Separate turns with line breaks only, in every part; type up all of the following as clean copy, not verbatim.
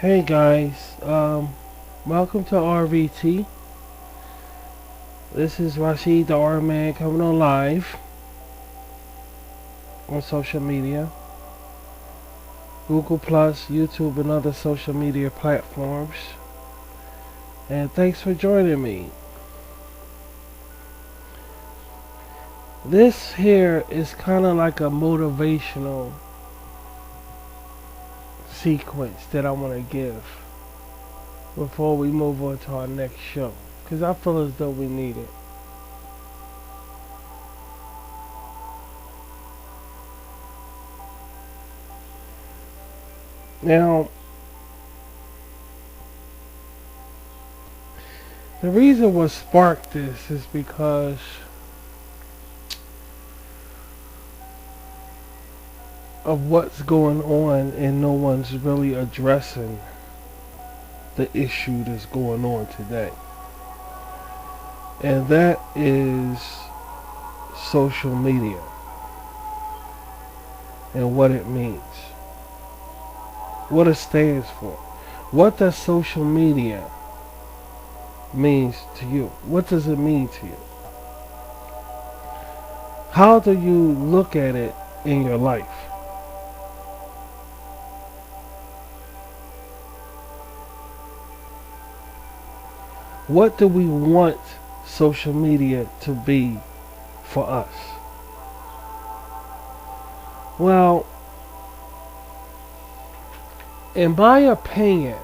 Hey guys, welcome to RVT. This is Rashid the R Man coming on live on social media, Google Plus, YouTube, and other social media platforms. And thanks for joining me. This here is kind of like a motivational sequence that I want to give before we move on to our next show, because I feel as though we need it. Now, the reason what sparked this is because of what's going on, and no one's really addressing the issue that's going on today. And that is social media and what it means, what it stands for. What does social media means to you? What does it mean to you? How do you look at it in your life? What do we want social media to be for us? Well, in my opinion,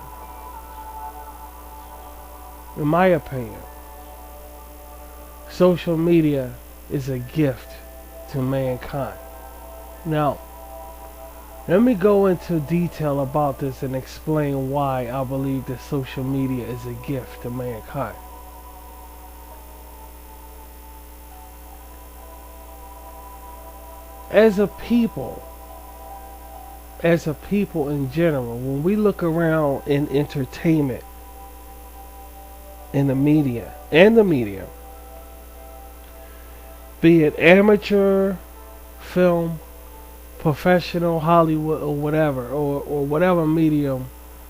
social media is a gift to mankind. Now, let me go into detail about this and explain why I believe that social media is a gift to mankind. As a people in general, when we look around in entertainment, in the media, be it amateur, film, professional, Hollywood, or whatever, or whatever medium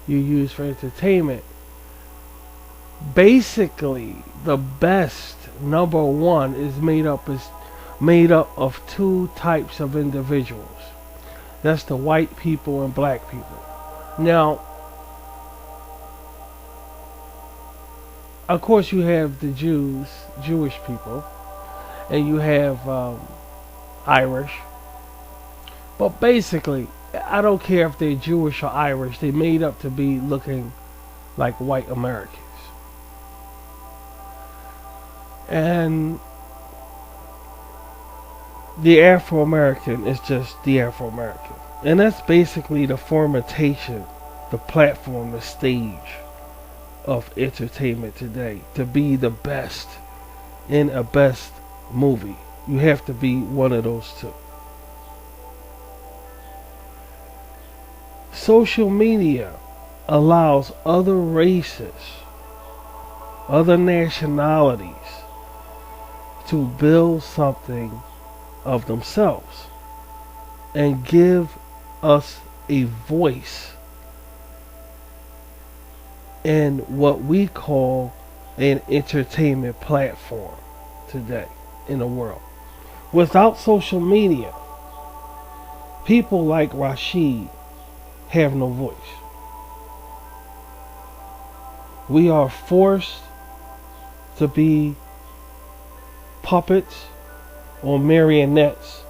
you use for entertainment, basically the best number one is made up of two types of individuals. That's the white people and black people. Now, of course, you have the Jewish people, and you have Irish. But basically, I don't care if they're Jewish or Irish, they made up to be looking like white Americans. And the Afro-American is just the Afro-American. And that's basically the formatation, the platform, the stage of entertainment today. To be the best in a best movie, you have to be one of those two. Social media allows other races, other nationalities to build something of themselves and give us a voice in what we call an entertainment platform today in the world. Without social media, people like Rashid have no voice. We are forced to be puppets or marionettes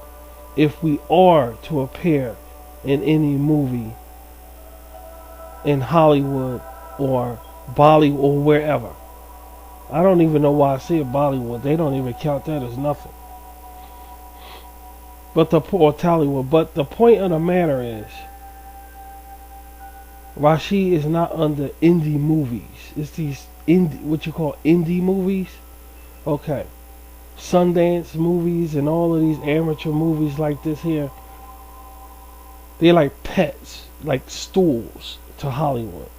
if we are to appear in any movie in Hollywood or Bollywood or wherever. I don't even know why I say Bollywood. They don't even count that as nothing. But the Tollywood. But the point of the matter is, Rashid is not under indie movies. It's these what you call indie movies. Okay. Sundance movies and all of these amateur movies like this here. They're like pets, like stools to Hollywood.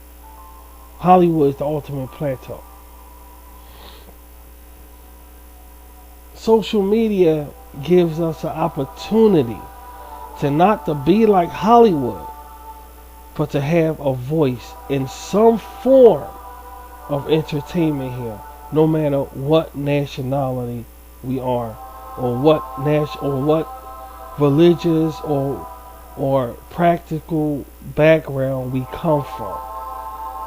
Hollywood is the ultimate plateau. Social media gives us an opportunity to not to be like Hollywood, but to have a voice in some form of entertainment here, no matter what nationality we are, or what religious or practical background we come from.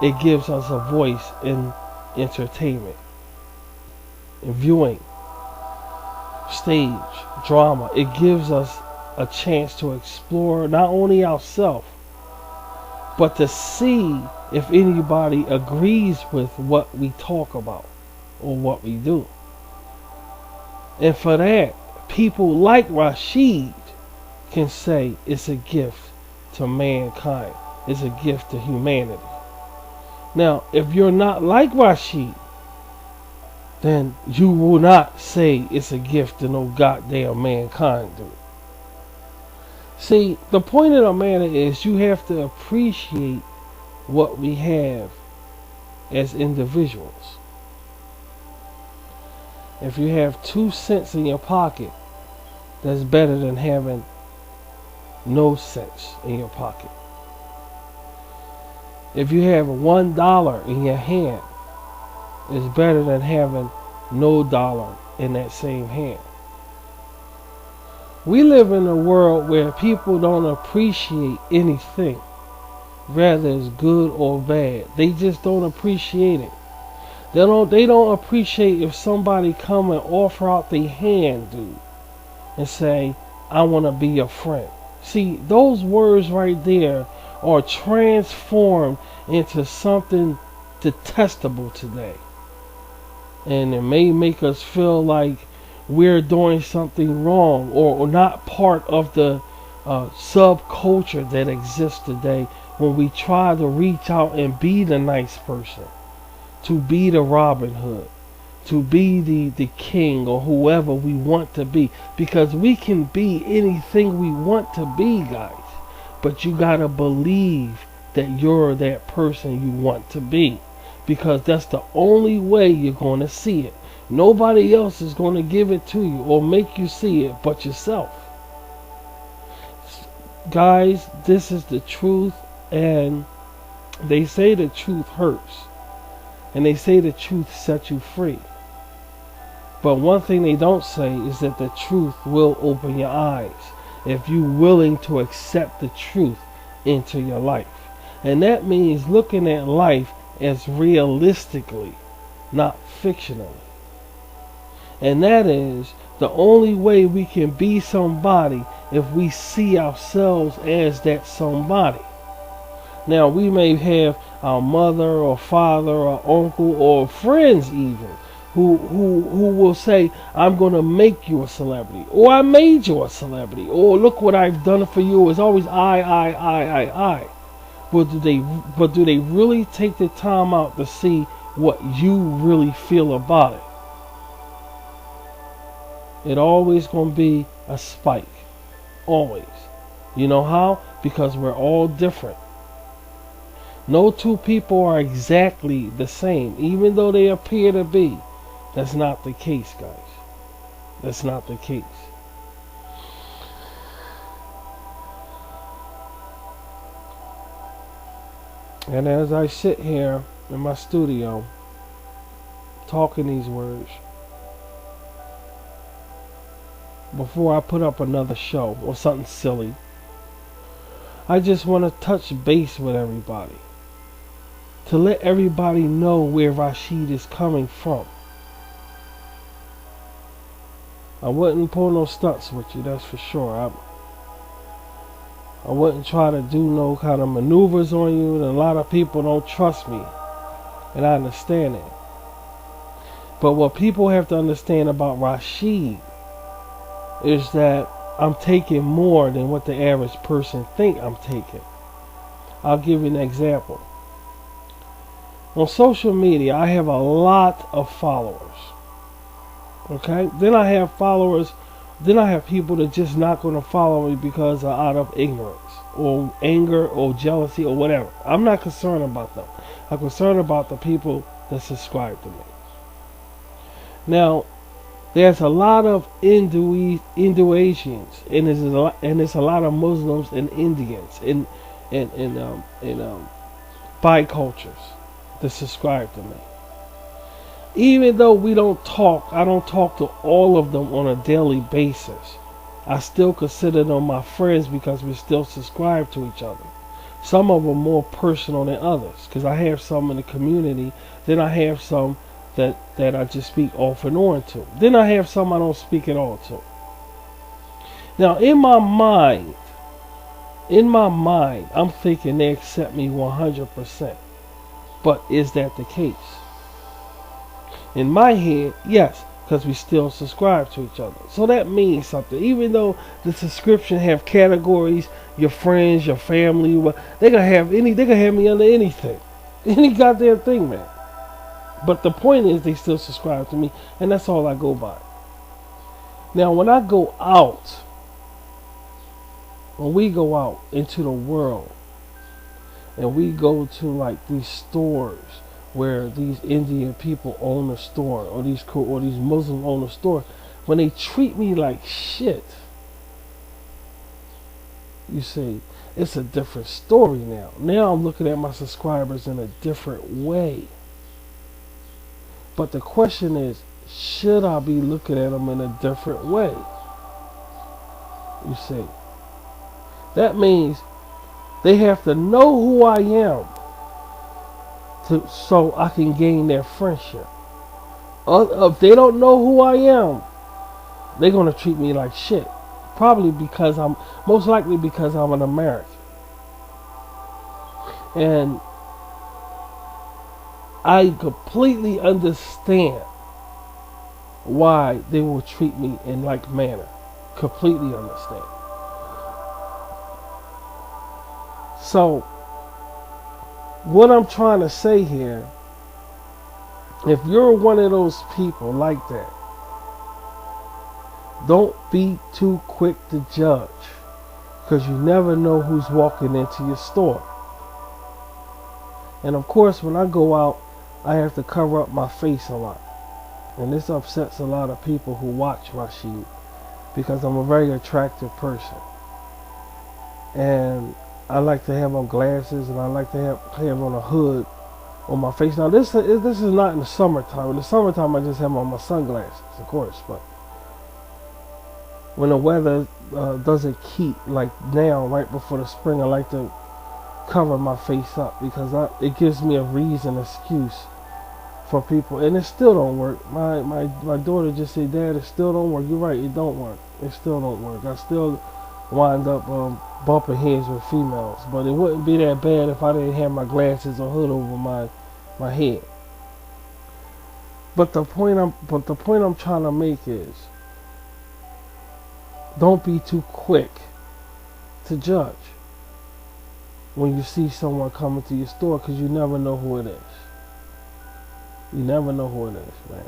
It gives us a voice in entertainment, in viewing, stage, drama. It gives us a chance to explore not only ourselves, but to see if anybody agrees with what we talk about or what we do. And for that, people like Rashid can say it's a gift to mankind. It's a gift to humanity. Now, if you're not like Rashid, then you will not say it's a gift to no goddamn mankind, dude. See, the point of the matter is you have to appreciate what we have as individuals. If you have 2 cents in your pocket, that's better than having no cents in your pocket. If you have $1 in your hand, it's better than having no dollar in that same hand. We live in a world where people don't appreciate anything, whether it's good or bad. They just don't appreciate it. They don't appreciate if somebody come and offer out their hand, dude, and say, I want to be your friend. See, those words right there are transformed into something detestable today. And it may make us feel like we're doing something wrong or not part of the subculture that exists today when we try to reach out and be the nice person, to be the Robin Hood, to be the king or whoever we want to be. Because we can be anything we want to be, guys. But you gotta believe that you're that person you want to be. Because that's the only way you're going to see it. Nobody else is going to give it to you or make you see it but yourself. Guys, this is the truth, and they say the truth hurts. And they say the truth sets you free. But one thing they don't say is that the truth will open your eyes if you're willing to accept the truth into your life. And that means looking at life as realistically, not fictionally. And that is the only way we can be somebody if we see ourselves as that somebody. Now, we may have our mother or father or uncle or friends even who will say, I'm going to make you a celebrity, or I made you a celebrity, or look what I've done for you. It's always I. But do they really take the time out to see what you really feel about it? It always going to be a spike. Always. You know how? Because we're all different. No 2 people are exactly the same, even though they appear to be. That's not the case, guys. That's not the case. And as I sit here in my studio talking these words, before I put up another show or something silly, I just want to touch base with everybody, to let everybody know where Rashid is coming from. I wouldn't pull no stunts with you, that's for sure. I wouldn't try to do no kind of maneuvers on you, and a lot of people don't trust me, and I understand it. But what people have to understand about Rashid is that I'm taking more than what the average person think I'm taking. I'll give you an example. On social media, I have a lot of followers. Okay? Then I have followers, then I have people that just not going to follow me because of out of ignorance or anger or jealousy or whatever. I'm not concerned about them. I'm concerned about the people that subscribe to me. Now, there's a lot of Indo-Asians, and there's a lot of Muslims and Indians, and and bicultures that subscribe to me. Even though we don't talk, I don't talk to all of them on a daily basis. I still consider them my friends because we still subscribe to each other. Some of them more personal than others because I have some in the community. Then I have some that I just speak off and on to. Then I have some I don't speak at all to. Now in my mind, I'm thinking they accept me 100%. But is that the case? In my head, yes, because we still subscribe to each other. So that means something. Even though the subscription have categories, your friends, your family, they can have me under anything. Any goddamn thing, man. But the point is they still subscribe to me, and that's all I go by. Now when I go out, when we go out into the world, and we go to like these stores where these Indian people own a store, or these Muslims own a store, when they treat me like shit, you see, it's a different story now. Now I'm looking at my subscribers in a different way. But the question is, should I be looking at them in a different way? You see, that means they have to know who I am so I can gain their friendship. If they don't know who I am, they're going to treat me like shit. Probably most likely because I'm an American. And I completely understand why they will treat me in like manner. Completely understand. So, what I'm trying to say here, if you're one of those people like that, don't be too quick to judge, because you never know who's walking into your store. And of course, when I go out, I have to cover up my face a lot. And this upsets a lot of people who watch Rashid, because I'm a very attractive person. And I like to have on glasses, and I like to have on a hood on my face. Now this is not in the summertime. In the summertime I just have on my sunglasses, of course. But when the weather doesn't keep like now, right before the spring, I like to cover my face up because it gives me a excuse for people, and it still don't work. My daughter just said, "Dad, it still don't work." You're right, it don't work. It still don't work. I still wind up bumping heads with females, but it wouldn't be that bad if I didn't have my glasses or hood over my head. But the point I'm trying to make is, don't be too quick to judge when you see someone coming to your store, because you never know who it is. You never know who it is, man.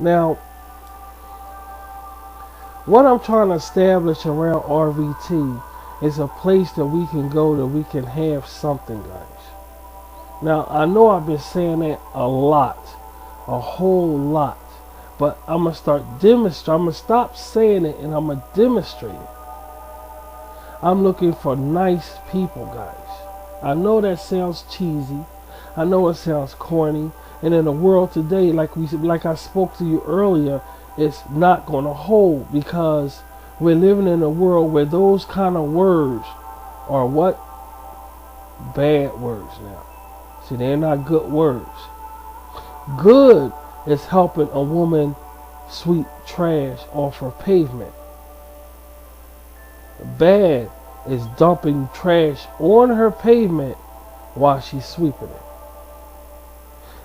Now, what I'm trying to establish around RVT is a place that we can go, that we can have something, guys. Now, I know I've been saying that a lot, a whole lot, but I'm going to start demonstrating. I'm going to stop saying it, and I'm going to demonstrate it. I'm looking for nice people, guys. I know that sounds cheesy. I know it sounds corny. And in the world today, like I spoke to you earlier, it's not going to hold, because we're living in a world where those kind of words are what? Bad words now. See, they're not good words. Good is helping a woman sweep trash off her pavement. Bad is dumping trash on her pavement while she's sweeping it.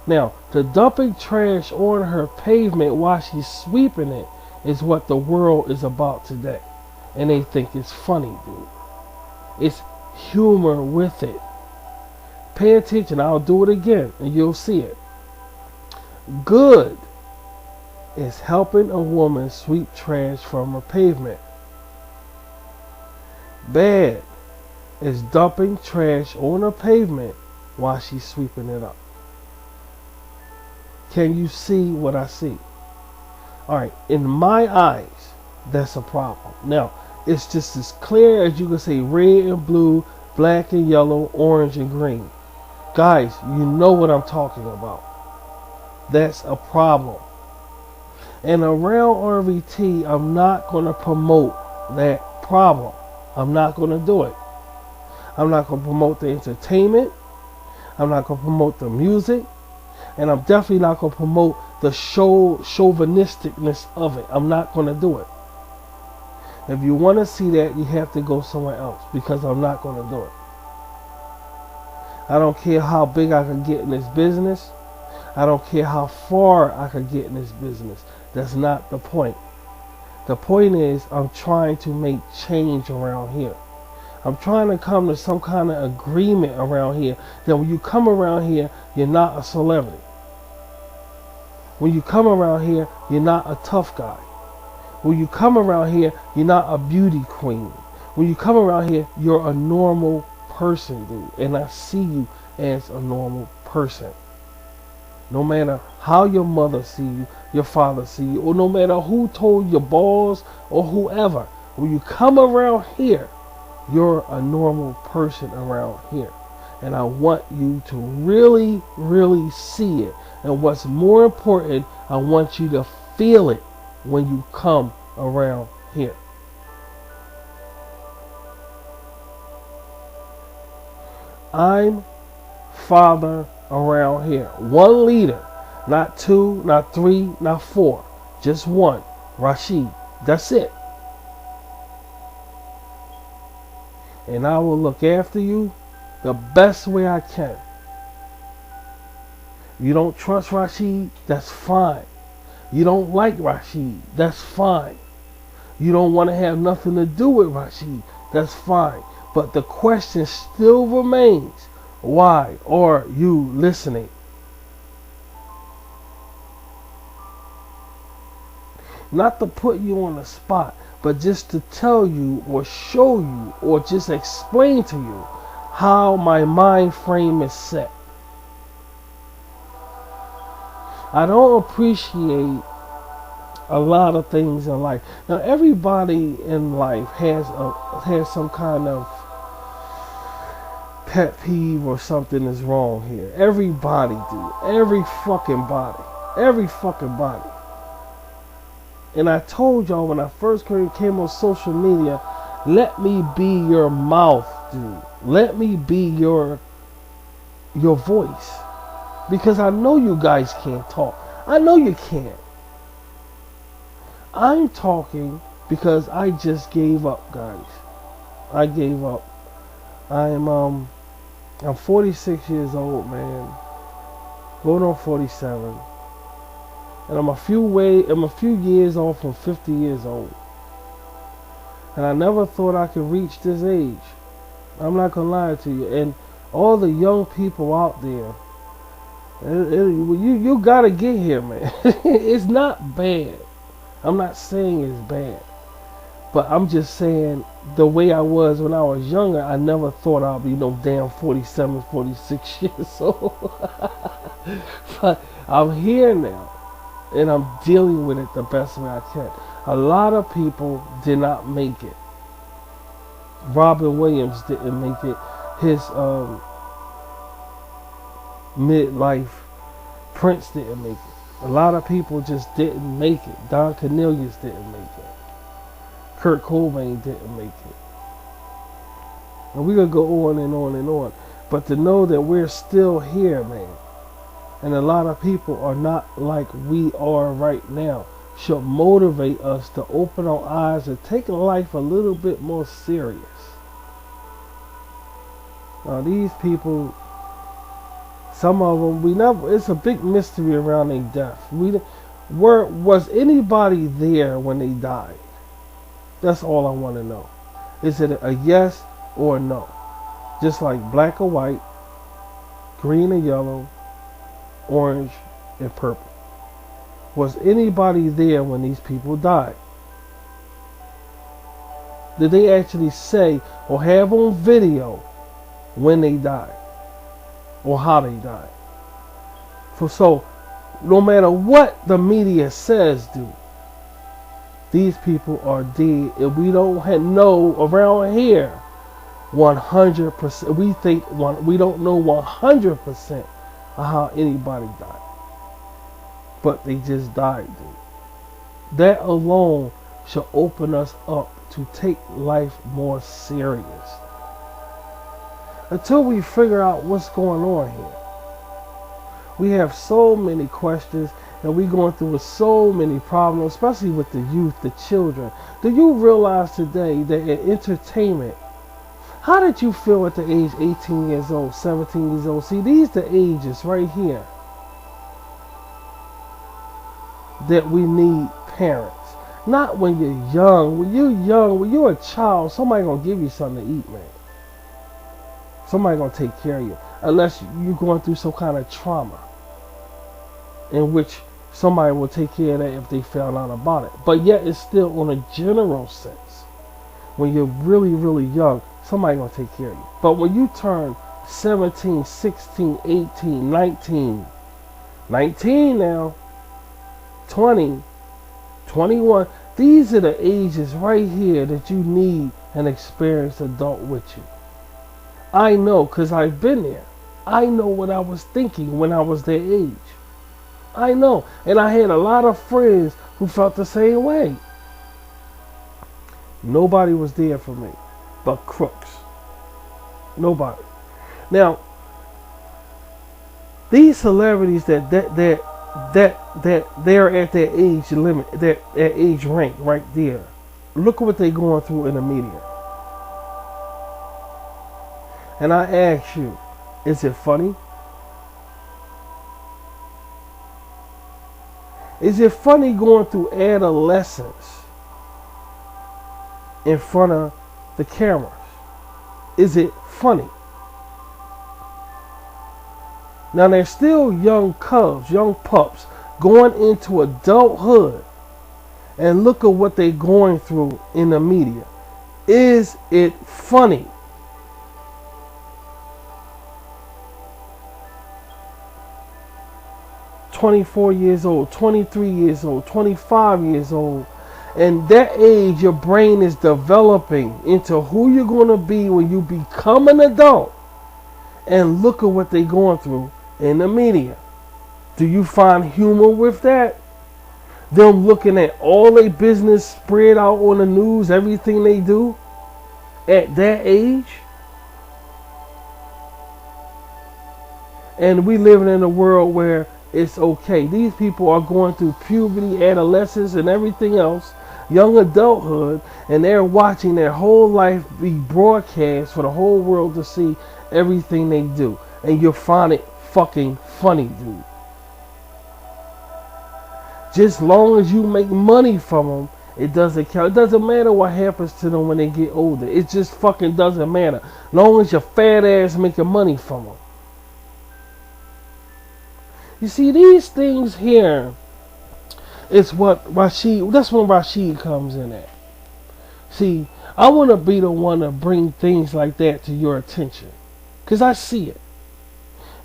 Now, the dumping trash on her pavement while she's sweeping it is what the world is about today. And they think it's funny, dude. It's humor with it. Pay attention. I'll do it again and you'll see it. Good is helping a woman sweep trash from her pavement. Bad is dumping trash on her pavement while she's sweeping it up. Can you see what I see? Alright, in my eyes, that's a problem. Now, It's just as clear as you can say red and blue, black and yellow, orange and green. Guys, you know what I'm talking about. That's a problem. And around RVT, I'm not going to promote that problem. I'm not going to do it. I'm not going to promote the entertainment. I'm not going to promote the music. And I'm definitely not going to promote the chauvinisticness of it. I'm not going to do it. If you want to see that, you have to go somewhere else, because I'm not going to do it. I don't care how big I can get in this business. I don't care how far I can get in this business. That's not the point. The point is, I'm trying to make change around here. I'm trying to come to some kind of agreement around here that when you come around here, you're not a celebrity. When you come around here, you're not a tough guy. When you come around here, you're not a beauty queen. When you come around here, you're a normal person, dude. And I see you as a normal person. No matter how your mother see you, your father see you, or no matter who told your boss or whoever, when you come around here, you're a normal person around here. And I want you to really, really see it. And what's more important, I want you to feel it when you come around here. I'm father around here. One leader. Not two, not three, not four. Just one. Rashid. That's it. And I will look after you the best way I can. You don't trust Rashid? That's fine. You don't like Rashid? That's fine. You don't want to have nothing to do with Rashid? That's fine. But the question still remains, why are you listening? Not to put you on the spot, but just to tell you or show you or just explain to you how my mind frame is set. I don't appreciate a lot of things in life. Now, everybody in life has some kind of pet peeve or something is wrong here. Everybody do. Every fucking body. Every fucking body. And I told y'all when I first came on social media, let me be your mouth, dude. Let me be your voice. Because I know you guys can't talk. I know you can't. I'm talking because I just gave up, guys. I gave up. I'm 46 years old, man. Going on 47. And I'm a few years off from 50 years old. And I never thought I could reach this age. I'm not gonna lie to you. And all the young people out there, you gotta get here, man. It's not bad. I'm not saying it's bad. But I'm just saying the way I was when I was younger, I never thought I'd be no damn 47, 46 years old. But I'm here now. And I'm dealing with it the best way I can. A lot of people did not make it. Robin Williams didn't make it. His midlife. Prince didn't make it. A lot of people just didn't make it. Don Cornelius didn't make it. Kurt Cobain didn't make it. And we could go on and on and on. But to know that we're still here, man, and a lot of people are not like we are right now, should motivate us to open our eyes and take life a little bit more serious. Now these people, some of them, it's a big mystery around their death. Was anybody there when they died? That's all I want to know. Is it a yes or a no? Just like black or white, green or yellow, orange and purple. Was anybody there when these people died? Did they actually say or have on video when they died or how they died? So no matter what the media says, dude, These people are dead, and we don't know around here 100%. We don't know 100% of how anybody died, but they just died, dude. That alone should open us up to take life more serious. Until we figure out what's going on here, we have so many questions, and we're going through so many problems, especially with the youth, the children. Do you realize today that in entertainment, how did you feel at the age 18 years old, 17 years old? See, these are the ages right here that we need parents. Not when you're young. When you're young, when you're a child, somebody gonna give you something to eat, man. Somebody gonna take care of you. Unless you're going through some kind of trauma, in which somebody will take care of that if they found out about it. But yet it's still on a general sense. When you're really, really young, somebody gonna take care of you. But when you turn 17, 16, 18, 19 now, 20, 21, these are the ages right here that you need an experienced adult with you. I know, because I've been there. I know what I was thinking when I was their age. I know. And I had a lot of friends who felt the same way. Nobody was there for me but crooks. Nobody. Now, these celebrities that they're at their age limit, their age rank right there. Look at what they're going through in the media. And I ask you, is it funny? Is it funny going through adolescence in front of the cameras? Is it funny? Now they're still young cubs, young pups, going into adulthood, and look at what they're going through in the media. Is it funny? "24 years old, 23 years old, 25 years old. And that age, your brain is developing into who you're going to be when you become an adult. And look at what they're going through in the media. Do you find humor with that? Them looking at all their business spread out on the news, everything they do at that age? And we living in a world where it's okay. These people are going through puberty, adolescence, and everything else, young adulthood, and they're watching their whole life be broadcast for the whole world to see everything they do. And you'll find it fucking funny, dude. Just long as you make money from them, it doesn't count. It doesn't matter what happens to them when they get older. It just fucking doesn't matter. Long as your fat ass making money from them. You see, these things here is what Rashid, that's when Rashid comes in at. See, I want to be the one to bring things like that to your attention, because I see it.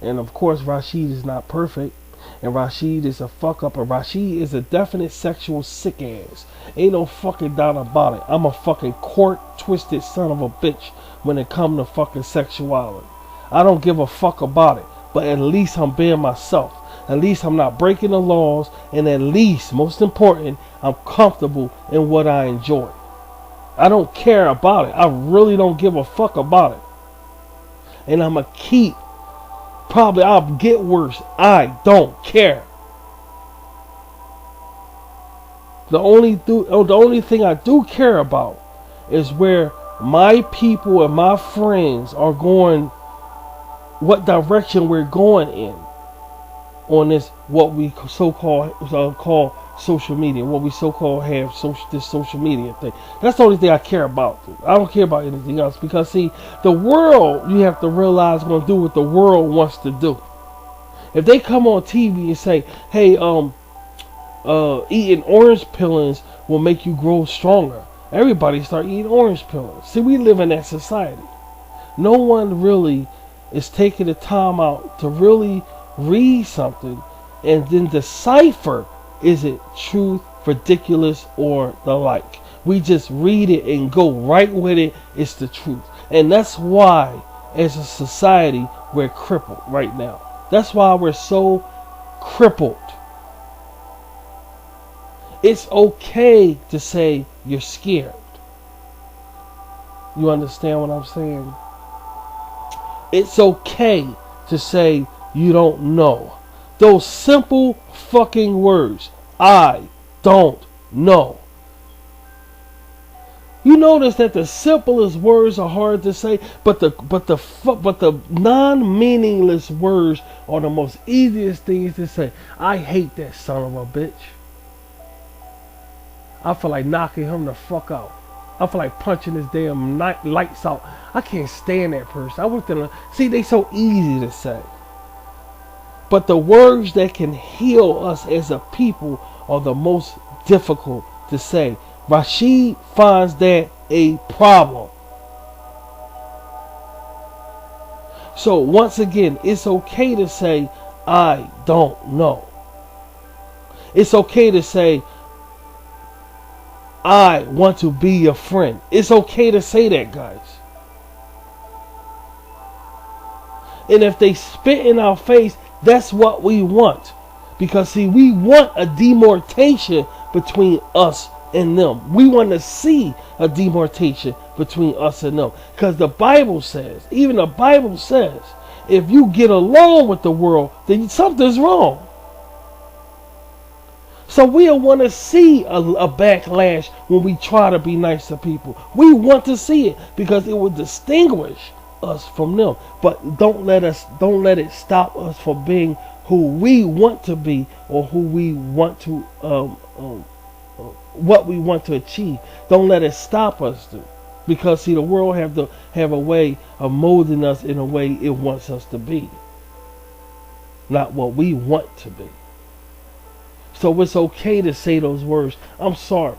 And of course, Rashid is not perfect, and Rashid is a fuck up, and Rashid is a definite sexual sick ass. Ain't no fucking doubt about it. I'm a fucking court twisted son of a bitch when it comes to fucking sexuality. I don't give a fuck about it, but at least I'm being myself. At least I'm not breaking the laws, and at least, most important, I'm comfortable in what I enjoy. I don't care about it. I really don't give a fuck about it. And I'm going to keep, probably I'll get worse. I don't care. The only thing I do care about is where my people and my friends are going, what direction we're going in. On this, what we so-called call social media, what we so-called have this social media thing. That's the only thing I care about, dude. I don't care about anything else, because see, the world, you have to realize, is going to do what the world wants to do. If they come on TV and say, hey, eating orange pillings will make you grow stronger, everybody start eating orange pillings. See, we live in that society. No one really is taking the time out to really read something and then decipher, is it truth ridiculous or the like. We just read it and go right with it. It's the truth. And that's why, as a society, we're crippled right now. That's why we're so crippled. It's okay to say you're scared. You understand what I'm saying? It's okay to say you don't know. Those simple fucking words. I don't know. You notice that the simplest words are hard to say, but the non-meaningless words are the most easiest things to say. I hate that son of a bitch. I feel like knocking him the fuck out. I feel like punching his damn lights out. I can't stand that person. I want them to see, they so easy to say. But the words that can heal us as a people are the most difficult to say. Rashid finds that a problem. So once again, it's okay to say, I don't know. It's okay to say, I want to be your friend. It's okay to say that, guys. And if they spit in our face, that's what we want. Because see, we want a demarcation between us and them. We want to see a demarcation between us and them. Because the Bible says, even the Bible says, if you get along with the world, then something's wrong. So we don't want to see a backlash when we try to be nice to people. We want to see it because it will distinguish us from them. But don't let it stop us from being who we want to be or who we want to what we want to achieve. Don't let it stop us, dude. Because see, the world have a way of molding us in a way it wants us to be, not what we want to be. So it's okay to say those words. I'm sorry.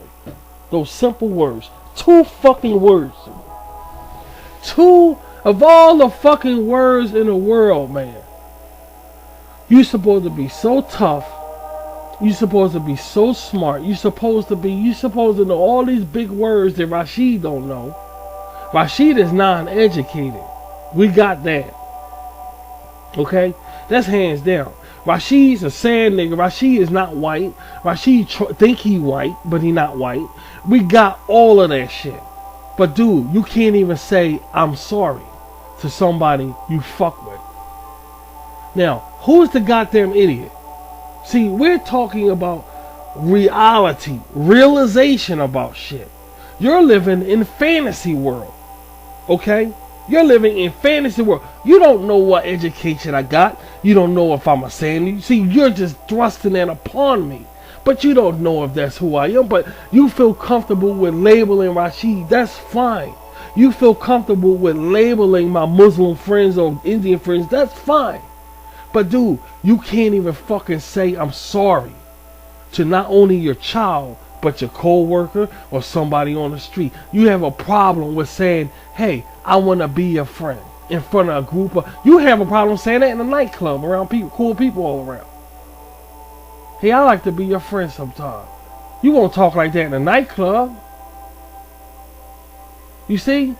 Those simple words. 2 fucking words. 2 of all the fucking words in the world, man. You're supposed to be so tough. You're supposed to be so smart. You're supposed to know all these big words that Rashid don't know. Rashid is non-educated. We got that. Okay? That's hands down. Rashid's a sad nigga. Rashid is not white. Rashid think he white, but he not white. We got all of that shit. But dude, you can't even say I'm sorry to somebody you fuck with. Now, who's the goddamn idiot? See, we're talking about reality, realization about shit. You're living in fantasy world. Okay? You're living in fantasy world. You don't know what education I got. You don't know if I'm a saint. See, you're just thrusting that upon me. But you don't know if that's who I am. But you feel comfortable with labeling Rashid. That's fine. You feel comfortable with labeling my Muslim friends or Indian friends. That's fine. But dude, you can't even fucking say I'm sorry to not only your child, but your co-worker or somebody on the street. You have a problem with saying, hey, I want to be your friend in front of a group of... You have a problem saying that in a nightclub around people, cool people all around. Hey, I like to be your friend sometime. You won't talk like that in a nightclub. You see?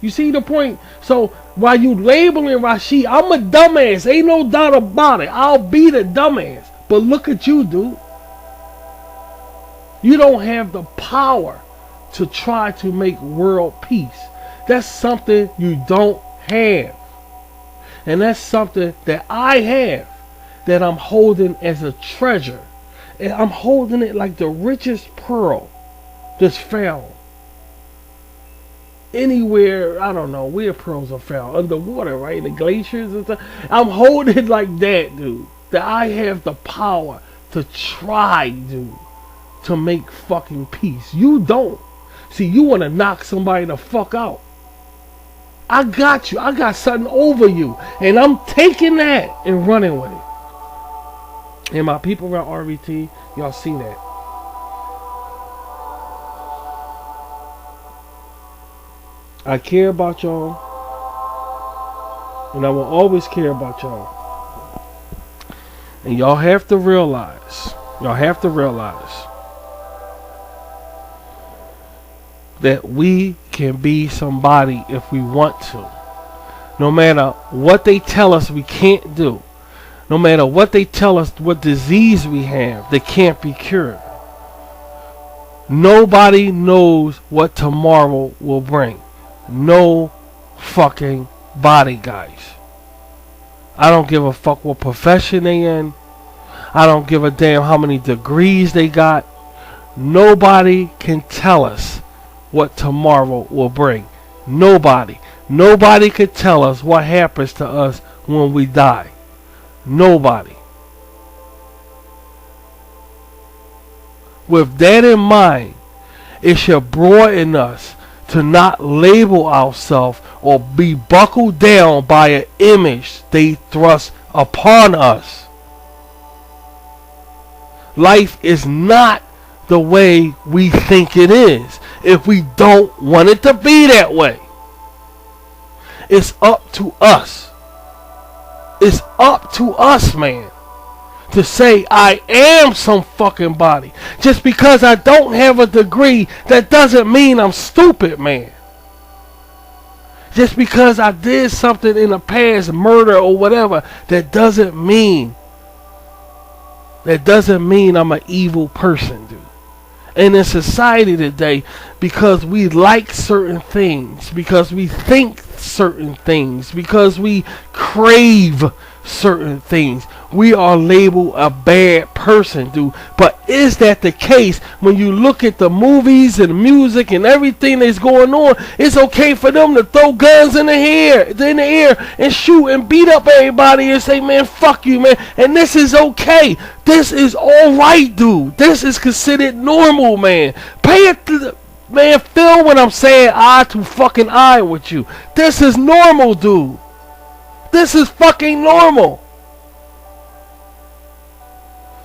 You see the point? So while you labeling Rashid, I'm a dumbass. Ain't no doubt about it. I'll be the dumbass. But look at you, dude. You don't have the power to try to make world peace. That's something you don't have. And that's something that I have, that I'm holding as a treasure. And I'm holding it like the richest pearl that's found anywhere. I don't know where pearls are found. Underwater, right? In the glaciers and stuff. I'm holding it like that, dude. That I have the power to try, dude, to make fucking peace. You don't. See, you want to knock somebody the fuck out. I got you. I got something over you. And I'm taking that and running with it. And my people around RVT, y'all see that. I care about y'all. And I will always care about y'all. And y'all have to realize. that we can be somebody if we want to. No matter what they tell us we can't do. No matter what they tell us what disease we have that can't be cured. Nobody knows what tomorrow will bring. No fucking body, guys. I don't give a fuck what profession they in. I don't give a damn how many degrees they got. Nobody can tell us what tomorrow will bring. Nobody. Nobody can tell us what happens to us when we die. Nobody. With that in mind, it should broaden us to not label ourselves or be buckled down by an image they thrust upon us. Life is not the way we think it is if we don't want it to be that way. It's up to us. It's up to us, man, to say I am some fucking body. Just because I don't have a degree, that doesn't mean I'm stupid, man. Just because I did something in the past, murder or whatever, that doesn't mean I'm an evil person, dude. And in society today, because we like certain things, because we think certain things, because we crave certain things, we are labeled a bad person, dude. But is that the case? When you look at the movies and music and everything that's going on, it's okay for them to throw guns in the air and shoot and beat up everybody and say, man, fuck you, man. And this is okay. This is alright, dude. This is considered normal, man. Pay it to the man, feel what I'm saying eye to fucking eye with you. This is normal, dude. This is fucking normal.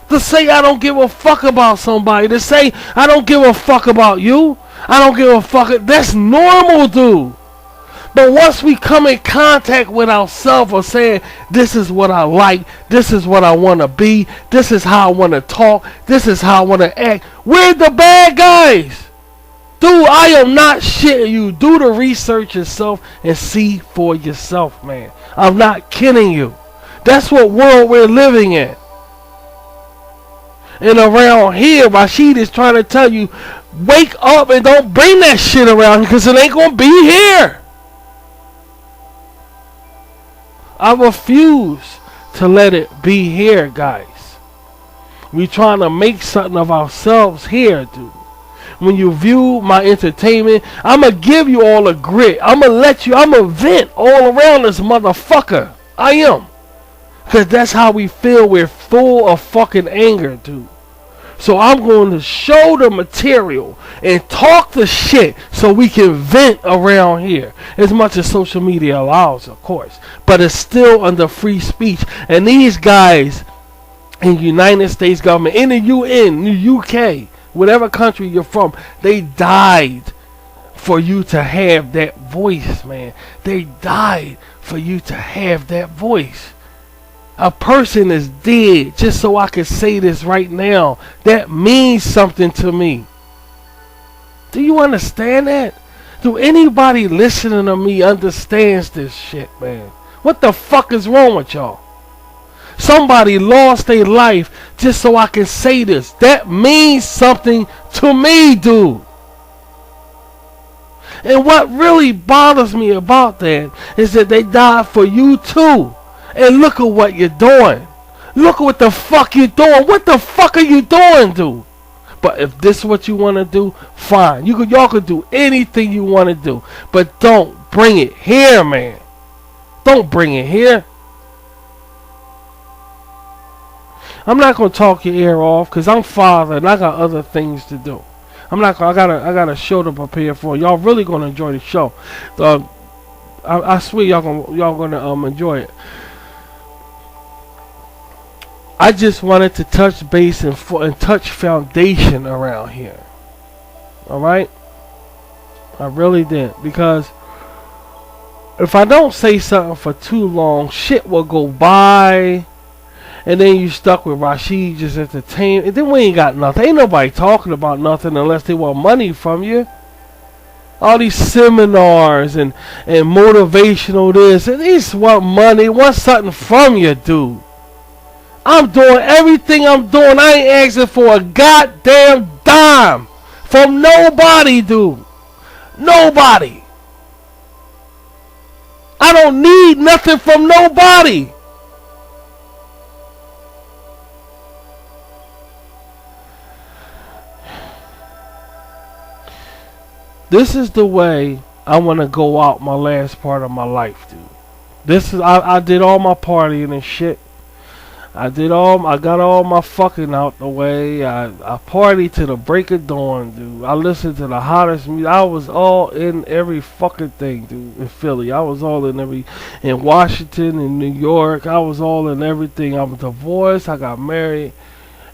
To say I don't give a fuck about somebody, to say I don't give a fuck about you, I don't give a fuck, that's normal, dude. But once we come in contact with ourselves or saying, this is what I like, this is what I want to be, this is how I want to talk, this is how I want to act, we're the bad guys. Dude, I am not shitting you. Do the research yourself and see for yourself, man. I'm not kidding you. That's what world we're living in. And around here, Rashid is trying to tell you, wake up and don't bring that shit around because it ain't going to be here. I refuse to let it be here, guys. We trying to make something of ourselves here, dude. When you view my entertainment, I'm going to give you all the grit. I'm going to vent all around this motherfucker. I am. Because that's how we feel. We're full of fucking anger, dude. So I'm going to show the material and talk the shit so we can vent around here. As much as social media allows, of course. But it's still under free speech. And these guys in the United States government, in the UN, the UK, whatever country you're from, they died for you to have that voice, man. They died for you to have that voice. A person is dead just so I can say this right now. That means something to me. Do you understand that? Do anybody listening to me understands this shit, man? What the fuck is wrong with y'all? Somebody lost their life just so I can say this. That means something to me, dude. And what really bothers me about that is that they died for you too. And look at what you're doing. Look at what the fuck you're doing. What the fuck are you doing, dude? But if this is what you want to do, fine. Y'all can do anything you want to do. But don't bring it here, man. Don't bring it here. I'm not gonna talk your ear off because I'm father and I got other things to do. I got a show to prepare for. Y'all really gonna enjoy the show. I swear y'all gonna enjoy it. I just wanted to touch base and touch foundation around here. All right, I really did, because if I don't say something for too long, shit will go by. And then you stuck with Rashid just entertainment. And then we ain't got nothing. Ain't nobody talking about nothing unless they want money from you. All these seminars and motivational this. And they just want money, want something from you, dude. I'm doing everything I'm doing. I ain't asking for a goddamn dime from nobody, dude. Nobody. I don't need nothing from nobody. This is the way I want to go out my last part of my life, dude. This is I did all my partying and shit. I got all my fucking out the way. I partied to the break of dawn, dude. I listened to the hottest music. I was all in every fucking thing, dude, in Philly. I was all in Washington, in New York. I was all in everything. I'm divorced. I got married.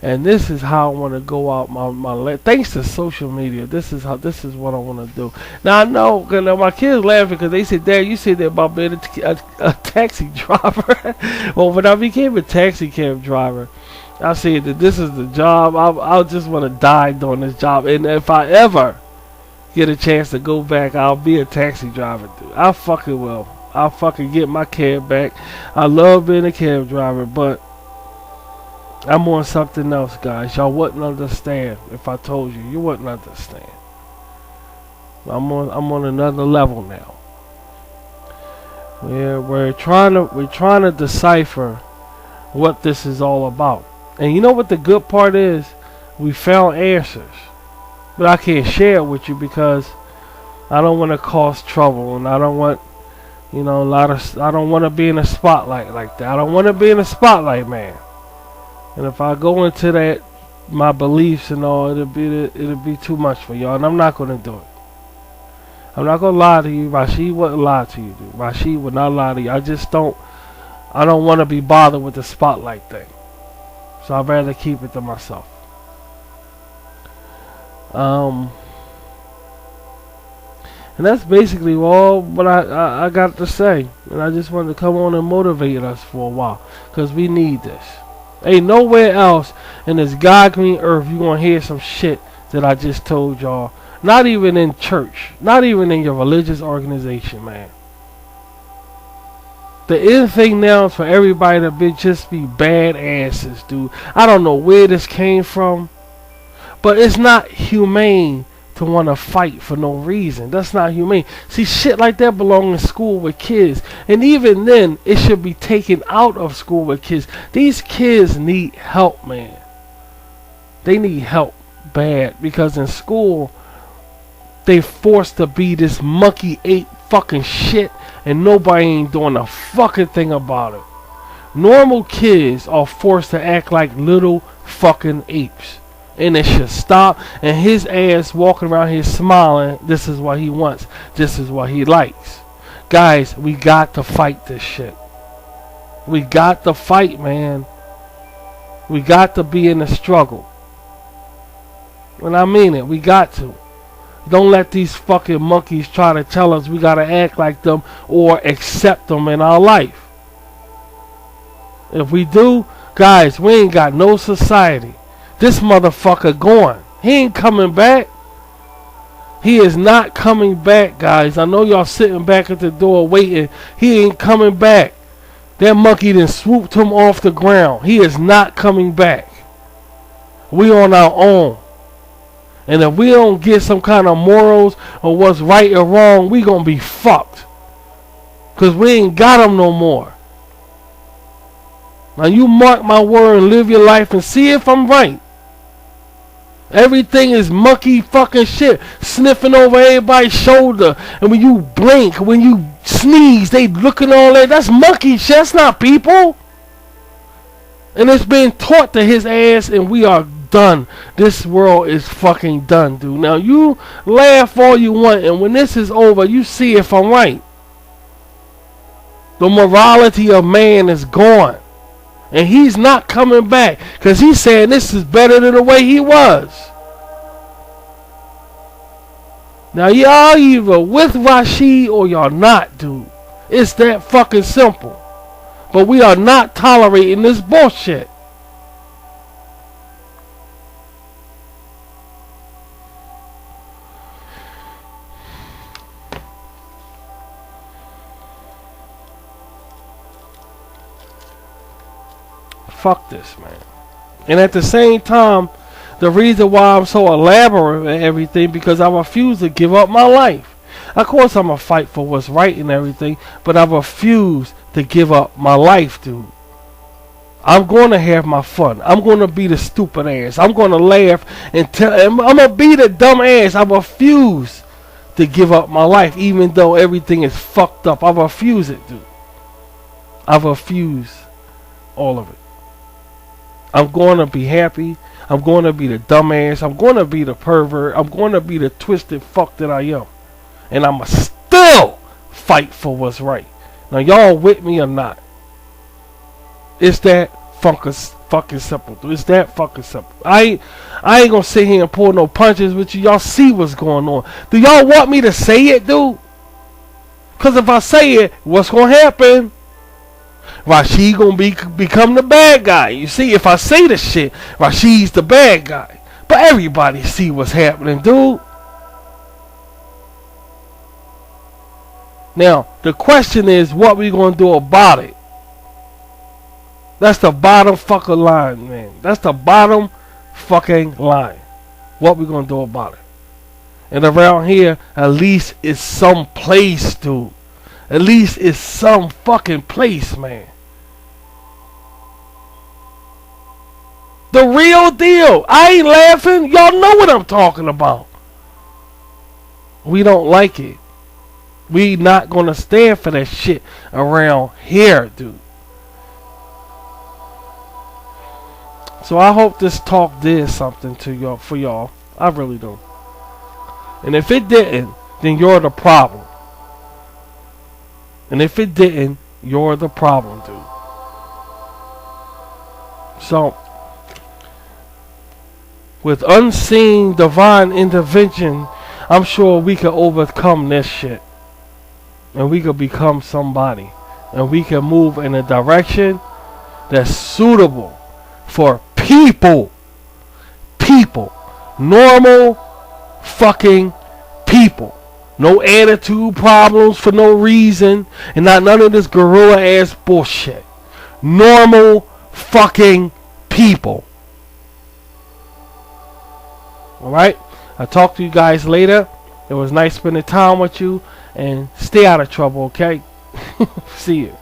And this is how I want to go out thanks to social media. This is what I want to do. Now I know, cause my kids laughing because they said, "Dad, you said that about being a taxi driver." Well, when I became a taxi cab driver, I said that this is the job. I just want to die doing this job. And if I ever get a chance to go back, I'll be a taxi driver, dude. I fucking will. I'll fucking get my cab back. I love being a cab driver, but I'm on something else, guys. Y'all wouldn't understand if I told you. You wouldn't understand. I'm on another level now. We're trying to decipher what this is all about. And you know what the good part is? We found answers. But I can't share it with you because I don't want to cause trouble, and I don't want, I don't want to be in a spotlight like that. I don't want to be in a spotlight, man. And if I go into that, my beliefs and all, it'll be too much for y'all, and I'm not gonna do it. I'm not gonna lie to you. Rashid wouldn't lie to you, dude. Rashid would not lie to you. I don't want to be bothered with the spotlight thing. So I'd rather keep it to myself. And that's basically all what I got to say. And I just wanted to come on and motivate us for a while, because we need this. Ain't nowhere else in this God green earth you gonna hear some shit that I just told y'all. Not even in church. Not even in your religious organization, man. The end thing now is for everybody to just be badasses, dude. I don't know where this came from, but it's not humane to want to fight for no reason. That's not humane. See, shit like that belong in school with kids. And even then, it should be taken out of school with kids. These kids need help, man. They need help bad. Because in school, they forced to be this monkey ape fucking shit. And nobody ain't doing a fucking thing about it. Normal kids are forced to act like little fucking apes. And it should stop. And his ass walking around here smiling. This is what he wants. This is what he likes. Guys, we got to fight this shit. We got to fight, man. We got to be in the struggle. And I mean it. We got to. Don't let these fucking monkeys try to tell us we got to act like them or accept them in our life. If we do, guys, we ain't got no society. This motherfucker gone. He ain't coming back. He is not coming back, guys. I know y'all sitting back at the door waiting. He ain't coming back. That monkey done swooped him off the ground. He is not coming back. We on our own. And if we don't get some kind of morals or what's right or wrong, we gonna be fucked. Because we ain't got them no more. Now you mark my word and live your life and see if I'm right. Everything is monkey fucking shit. Sniffing over everybody's shoulder. And when you blink, when you sneeze, they looking all that. That's monkey shit. That's not people. And it's been taught to his ass, and we are done. This world is fucking done, dude. Now you laugh all you want, and when this is over, you see if I'm right. The morality of man is gone. And he's not coming back. Because he's saying this is better than the way he was. Now y'all either with Rashid or y'all not, dude. It's that fucking simple. But we are not tolerating this bullshit. Fuck this, man. And at the same time, the reason why I'm so elaborate and everything, because I refuse to give up my life. Of course I'm going to fight for what's right and everything, but I refuse to give up my life, dude. I'm going to have my fun. I'm going to be the stupid ass. I'm going to laugh and tell. I'm going to be the dumb ass. I refuse to give up my life, even though everything is fucked up. I refuse it, dude. I refuse all of it. I'm going to be happy. I'm going to be the dumb ass. I'm going to be the pervert. I'm going to be the twisted fuck that I am. And I'm going to still fight for what's right. Now, y'all with me or not? It's that fucking simple, dude. It's that fucking simple. I ain't gonna sit here and pull no punches with you. Y'all see what's going on. Do y'all want me to say it, dude? Because if I say it, what's gonna happen? Rashid gonna become the bad guy. You see, if I say the shit, Rashid's the bad guy. But everybody see what's happening, dude. Now, the question is, what we gonna do about it? That's the bottom fucking line, man. That's the bottom fucking line. What we gonna do about it? And around here, at least it's some place, dude. At least it's some fucking place, man. The real deal. I ain't laughing. Y'all know what I'm talking about. We don't like it. We not gonna stand for that shit around here, dude. So I hope this talk did something to y'all, for y'all. I really do. And if it didn't, then you're the problem. And if it didn't, you're the problem, dude. So, with unseen divine intervention, I'm sure we can overcome this shit. And we could become somebody. And we can move in a direction that's suitable for people. Normal fucking people. No attitude problems for no reason. And not none of this gorilla ass bullshit. Normal fucking people. Alright? I'll talk to you guys later. It was nice spending time with you. And stay out of trouble, okay? See you.